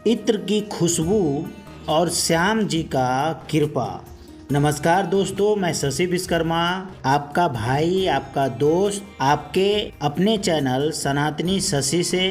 इत्र की खुशबू और श्याम जी का कृपा। नमस्कार दोस्तों, मैं शशि विश्वकर्मा, आपका भाई, आपका दोस्त, आपके अपने चैनल सनातनी शशि से।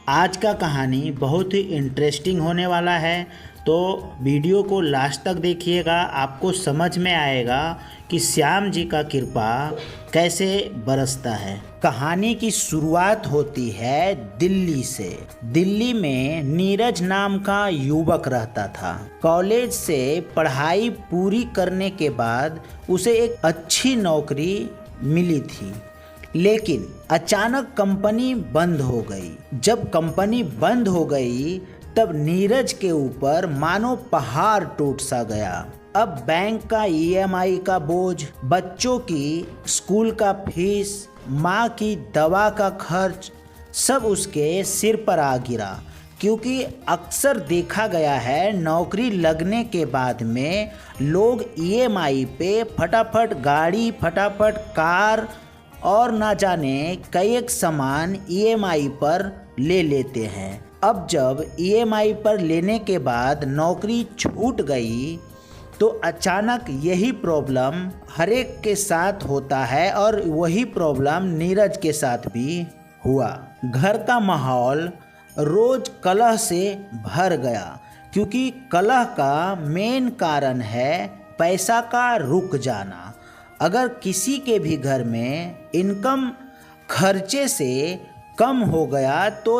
आज का कहानी बहुत ही इंटरेस्टिंग होने वाला है, तो वीडियो को लास्ट तक देखिएगा। आपको समझ में आएगा कि श्याम जी का कृपा कैसे बरसता है। कहानी की शुरुआत होती है दिल्ली से। दिल्ली में नीरज नाम का युवक रहता था। कॉलेज से पढ़ाई पूरी करने के बाद उसे एक अच्छी नौकरी मिली थी, लेकिन अचानक कंपनी बंद हो गई। जब कंपनी बंद हो गई तब नीरज के ऊपर मानो पहाड़ टूट सा गया। अब बैंक का ईएमआई का बोझ, बच्चों की स्कूल का फीस, माँ की दवा का खर्च, सब उसके सिर पर आ गिरा। क्योंकि अक्सर देखा गया है, नौकरी लगने के बाद में लोग ईएमआई पे फटाफट गाड़ी, फटाफट कार और ना जाने कई एक सामान ईएमआई पर ले लेते हैं। अब जब ईएमआई पर लेने के बाद नौकरी छूट गई तो अचानक यही प्रॉब्लम हर एक के साथ होता है, और वही प्रॉब्लम नीरज के साथ भी हुआ। घर का माहौल रोज कलह से भर गया, क्योंकि कलह का मेन कारण है पैसा का रुक जाना। अगर किसी के भी घर में इनकम खर्चे से कम हो गया तो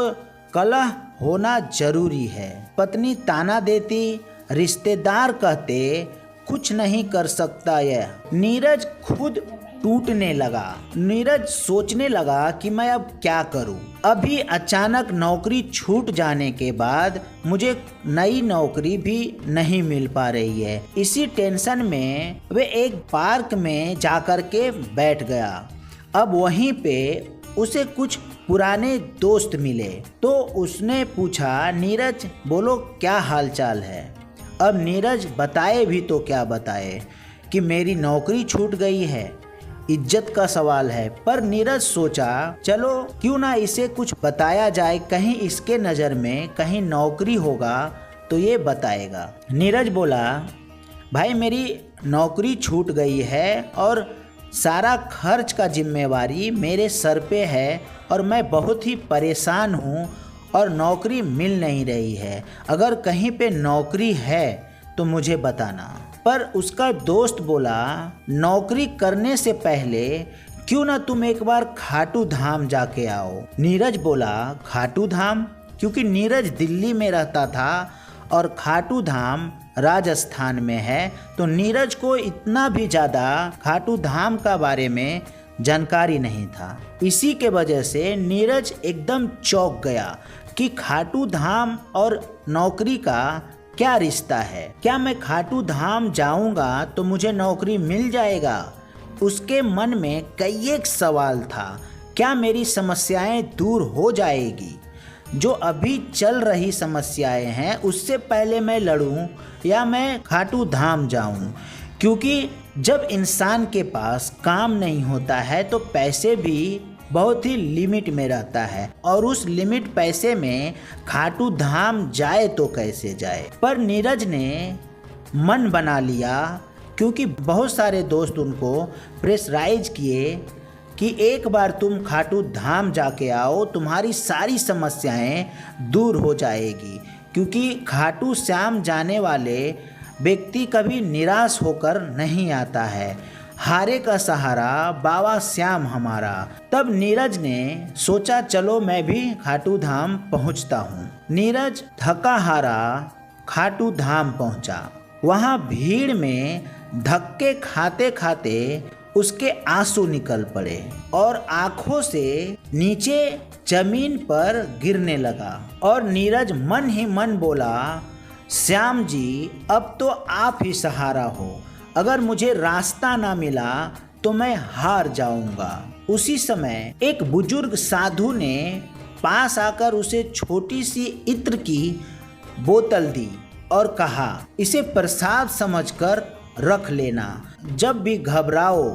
कलह होना जरूरी है। पत्नी ताना देती, रिश्तेदार कहते कुछ नहीं कर सकता यह। नीरज खुद टूटने लगा। नीरज सोचने लगा कि मैं अब क्या करूं। अभी अचानक नौकरी छूट जाने के बाद मुझे नई नौकरी भी नहीं मिल पा रही है। इसी टेंशन में वे एक पार्क में जाकर के बैठ गया। अब वहीं पे उसे कुछ पुराने दोस्त मिले, तो उसने पूछा, नीरज बोलो क्या हालचाल है। अब नीरज बताए भी तो क्या बताए कि मेरी नौकरी छूट गई है, इज्जत का सवाल है। पर नीरज सोचा, चलो क्यों ना इसे कुछ बताया जाए, कहीं इसके नज़र में कहीं नौकरी होगा तो ये बताएगा। नीरज बोला, भाई मेरी नौकरी छूट गई है और सारा खर्च का जिम्मेवारी मेरे सर पे है, और मैं बहुत ही परेशान हूँ और नौकरी मिल नहीं रही है। अगर कहीं पे नौकरी है तो मुझे बताना। पर उसका दोस्त बोला, नौकरी करने से पहले क्यों ना तुम एक बार खाटू धाम जाके आओ। नीरज बोला, खाटू धाम? क्योंकि नीरज दिल्ली में रहता था और खाटू धाम राजस्थान में है, तो नीरज को इतना भी ज़्यादा खाटू धाम का बारे में जानकारी नहीं था। इसी के वजह से नीरज एकदम चौंक गया कि खाटू धाम और नौकरी का क्या रिश्ता है। क्या मैं खाटू धाम जाऊंगा तो मुझे नौकरी मिल जाएगा? उसके मन में कई एक सवाल था। क्या मेरी समस्याएं दूर हो जाएगी? जो अभी चल रही समस्याएं हैं उससे पहले मैं लड़ूं या मैं खाटू धाम जाऊं? क्योंकि जब इंसान के पास काम नहीं होता है तो पैसे भी बहुत ही लिमिट में रहता है, और उस लिमिट पैसे में खाटू धाम जाए तो कैसे जाए। पर नीरज ने मन बना लिया, क्योंकि बहुत सारे दोस्त उनको प्रेशराइज किए कि एक बार तुम खाटू धाम जाके आओ, तुम्हारी सारी समस्याएं दूर हो जाएगी। क्योंकि खाटू श्याम जाने वाले व्यक्ति कभी निराश होकर नहीं आता है। हारे का सहारा बाबा श्याम हमारा। तब नीरज ने सोचा, चलो मैं भी खाटू धाम पहुंचता हूं। नीरज थका हारा खाटू धाम पहुंचा। वहां भीड़ में धक्के खाते खाते उसके आंसू निकल पड़े और आंखों से नीचे जमीन पर गिरने लगा। और नीरज मन ही मन बोला, श्याम जी अब तो आप ही सहारा हो। अगर मुझे रास्ता ना मिला तो मैं हार जाऊंगा। उसी समय एक बुजुर्ग साधु ने पास आकर उसे छोटी सी इत्र की बोतल दी और कहा, इसे प्रसाद समझकर रख लेना। जब भी घबराओ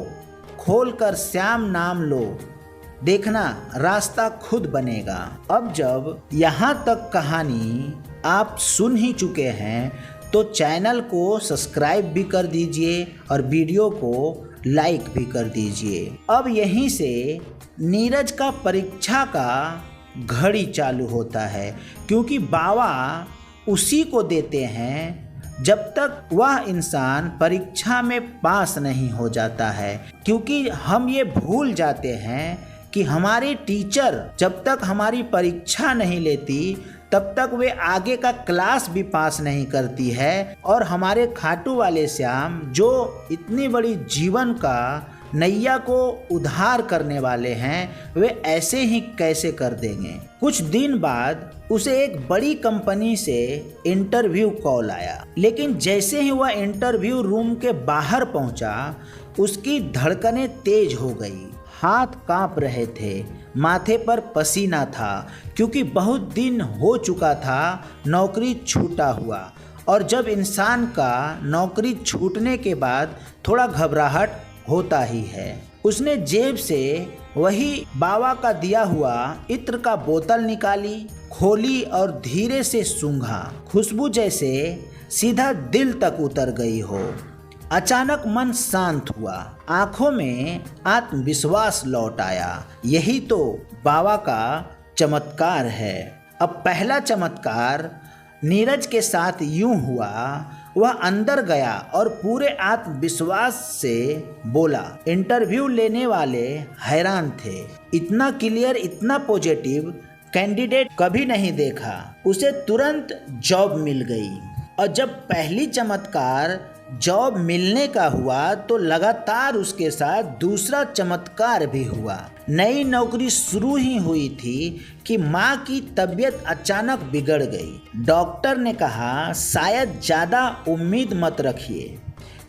खोलकर श्याम नाम लो, देखना रास्ता खुद बनेगा। अब जब यहाँ तक कहानी आप सुन ही चुके हैं तो चैनल को सब्सक्राइब भी कर दीजिए और वीडियो को लाइक भी कर दीजिए। अब यहीं से नीरज का परीक्षा का घड़ी चालू होता है, क्योंकि बाबा उसी को देते हैं जब तक वह इंसान परीक्षा में पास नहीं हो जाता है। क्योंकि हम ये भूल जाते हैं कि हमारे टीचर जब तक हमारी परीक्षा नहीं लेती तब तक वे आगे का क्लास भी पास नहीं करती है, और हमारे खाटू वाले श्याम जो इतनी बड़ी जीवन का नैया को उद्धार करने वाले हैं, वे ऐसे ही कैसे कर देंगे। कुछ दिन बाद उसे एक बड़ी कंपनी से इंटरव्यू कॉल आया, लेकिन जैसे ही वह इंटरव्यू रूम के बाहर पहुंचा उसकी धड़कनें तेज हो गई, हाथ कांप रहे थे, माथे पर पसीना था, क्योंकि बहुत दिन हो चुका था नौकरी छूटा हुआ। और जब इंसान का नौकरी छूटने के बाद थोड़ा घबराहट होता ही है। उसने जेब से वही बाबा का दिया हुआ इत्र का बोतल निकाली, खोली और धीरे से सूंघा। खुशबू जैसे सीधा दिल तक उतर गई हो। अचानक मन शांत हुआ, आंखों में आत्मविश्वास लौट आया। यही तो बाबा का चमत्कार है। अब पहला चमत्कार नीरज के साथ यूं हुआ, वह अंदर गया और पूरे आत्मविश्वास से बोला। इंटरव्यू लेने वाले हैरान थे, इतना क्लियर, इतना पॉजिटिव कैंडिडेट कभी नहीं देखा। उसे तुरंत जॉब मिल गई। और जब पहली चमत्कार जॉब मिलने का हुआ तो लगातार उसके साथ दूसरा चमत्कार भी हुआ। नई नौकरी शुरू ही हुई थी कि माँ की तबीयत अचानक बिगड़ गई। डॉक्टर ने कहा शायद ज़्यादा उम्मीद मत रखिए,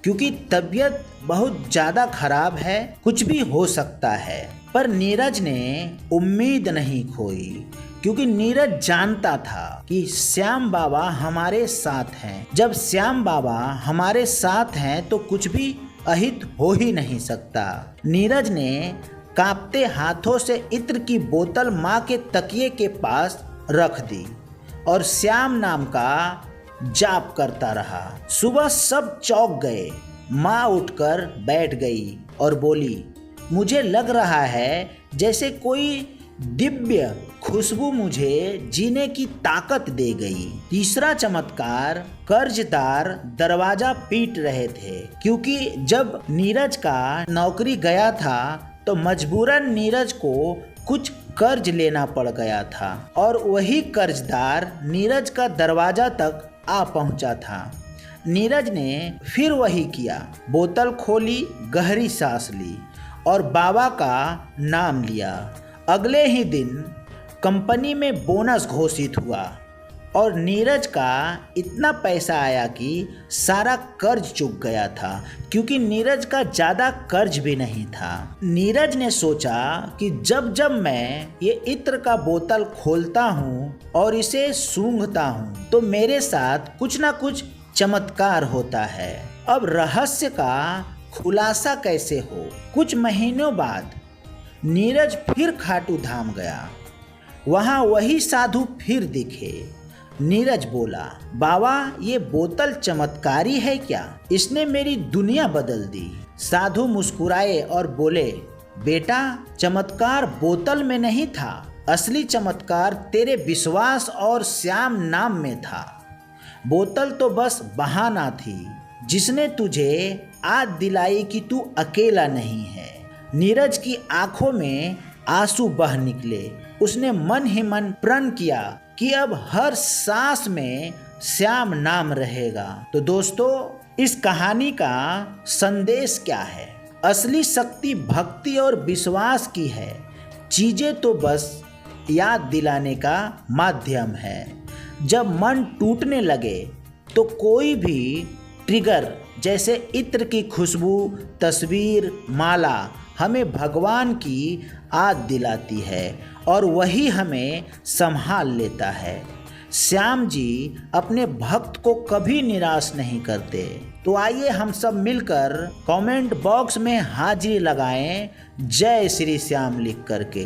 क्योंकि तबीयत बहुत ज़्यादा खराब है, कुछ भी हो सकता है। पर नीरज ने उम्मीद नहीं खोई, क्योंकि नीरज जानता था कि श्याम बाबा हमारे साथ हैं। जब श्याम बाबा हमारे साथ हैं तो कुछ भी अहित हो ही नहीं सकता। नीरज ने कांपते हाथों से इत्र की बोतल माँ के तकिए के पास रख दी और श्याम नाम का जाप करता रहा। सुबह सब चौंक गए। माँ उठकर बैठ गई और बोली, मुझे लग रहा है जैसे कोई दिव्य खुशबू मुझे जीने की ताकत दे गई। तीसरा चमत्कार, कर्जदार दरवाजा पीट रहे थे, क्योंकि जब नीरज का नौकरी गया था तो मजबूरन नीरज को कुछ कर्ज लेना पड़ गया था, और वही कर्जदार नीरज का दरवाजा तक आ पहुंचा था। नीरज ने फिर वही किया, बोतल खोली, गहरी सांस ली और बाबा का नाम लिया। अगले ही दिन कंपनी में बोनस घोषित हुआ और नीरज का इतना पैसा आया कि सारा कर्ज चुक गया था, क्योंकि नीरज का ज़्यादा कर्ज भी नहीं था। नीरज ने सोचा कि जब जब मैं ये इत्र का बोतल खोलता हूँ और इसे सूंघता हूँ तो मेरे साथ कुछ ना कुछ चमत्कार होता है। अब रहस्य का खुलासा कैसे हो? कुछ महीनों बाद नीरज फिर खाटू धाम गया। वहाँ वही साधु फिर दिखे। नीरज बोला, बाबा ये बोतल चमत्कारी है क्या? इसने मेरी दुनिया बदल दी। साधु मुस्कुराए और बोले, बेटा चमत्कार बोतल में नहीं था, असली चमत्कार तेरे विश्वास और श्याम नाम में था। बोतल तो बस बहाना थी जिसने तुझे आज दिलाई कि तू अकेला नहीं है। नीरज की आंखों में आंसू बह निकले। उसने मन ही मन प्रण किया कि अब हर सांस में श्याम नाम रहेगा। तो दोस्तों, इस कहानी का संदेश क्या है? असली शक्ति भक्ति और विश्वास की है। चीजें तो बस याद दिलाने का माध्यम है। जब मन टूटने लगे तो कोई भी ट्रिगर, जैसे इत्र की खुशबू, तस्वीर, माला, हमें भगवान की याद दिलाती है और वही हमें संभाल लेता है। श्याम जी अपने भक्त को कभी निराश नहीं करते। तो आइए हम सब मिलकर कमेंट बॉक्स में हाजिरी लगाएं, जय श्री श्याम लिख करके।